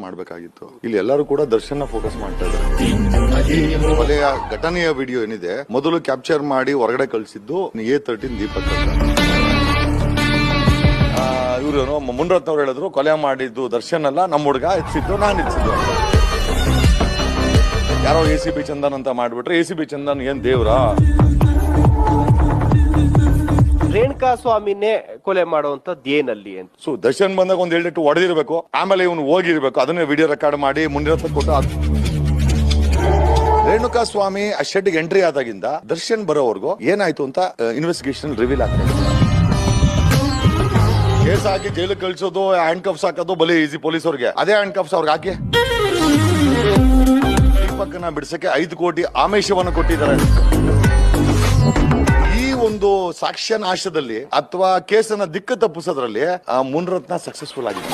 ಮಾಡ್ಬೇಕಾಗಿತ್ತು. ಇಲ್ಲಿ ಎಲ್ಲರೂ ಕೂಡ ದರ್ಶನ ಫೋಕಸ್ ಮಾಡ್ತಾ ಇದ್ದಾರೆ. ಕೊಲೆಯ ಘಟನೆಯ ವಿಡಿಯೋ ಏನಿದೆ ಮೊದಲು ಕ್ಯಾಪ್ಚರ್ ಮಾಡಿ ಹೊರಗಡೆ ಕಳಿಸಿದ್ದು A13 ದೀಪಕ್. ಇವರು ಮುನ್ರತ್ನ ಅವ್ರು ಹೇಳಿದ್ರು ಕೊಲೆ ಮಾಡಿದ್ದು ದರ್ಶನ್ ಅಲ್ಲ, ನಮ್ಮ ಹುಡುಗ ಇಚ್ಚಿದ್ದು, ನಾನು ಇಚ್ಚಿದ್ದು. ಯಾರೋ ACB ಚಂದನ್ ಅಂತ ಮಾಡ್ಬಿಟ್ರೆ ACB ಚಂದನ್ ಏನ್ ದೇವ್ರ? ರೇಣುಕಾ ಸ್ವಾಮಿನೇ ಕೊಲೆ ಮಾಡುವಂತದ್ದು ಏನಲ್ಲಿ ಅಂತ. ಸೊ ದರ್ಶನ್ ಬಂದಾಗ ಒಂದ್ 7 ಹೊಡೆದಿರ್ಬೇಕು, ಆಮೇಲೆ ಇವನು ಹೋಗಿರ್ಬೇಕು, ಅದನ್ನೇ ವಿಡಿಯೋ ರೆಕಾರ್ಡ್ ಮಾಡಿ ಮುನ್ರತ್ನ ಕೊಟ್ಟು. ರೇಣುಕಾ ಸ್ವಾಮಿ ಆ ಶೆಡ್ ಎಂಟ್ರಿ ಆದಾಗಿಂದ ದರ್ಶನ್ ಬರೋವರೆಗೂ ಏನಾಯ್ತು ಅಂತ ಇನ್ವೆಸ್ಟಿಗೇಷನ್ ರಿವೀಲ್ ಆಗ್ತದೆ. ಕೇಸ್ ಹಾಕಿ ಜೈಲಿಗೆ ಕಳಿಸೋದು, ಹ್ಯಾಂಡ್ ಕಫ್ಸ್ ಹಾಕೋದು ಬಲಿ ಈಸಿ ಪೊಲೀಸವ್ರಿಗೆ. ಅದೇ ಹ್ಯಾಂಡ್ ಕಫ್ಸ್ ಅವ್ರಿಗೆ ಹಾಕಿ ದೀಪಕ್ನ ಬಿಡಿಸಕ್ಕೆ 5 ಕೋಟಿ ಆಮಿಷವನ್ನು ಕೊಟ್ಟಿದ್ದಾರೆ. ಈ ಒಂದು ಸಾಕ್ಷ್ಯ ನಾಶದಲ್ಲಿ ಅಥವಾ ಕೇಸನ್ನ ದಿಕ್ಕು ತಪ್ಪಿಸೋದ್ರಲ್ಲಿ ಮುನ್ರತ್ನ ಸಕ್ಸಸ್ಫುಲ್ ಆಗಿದೆ.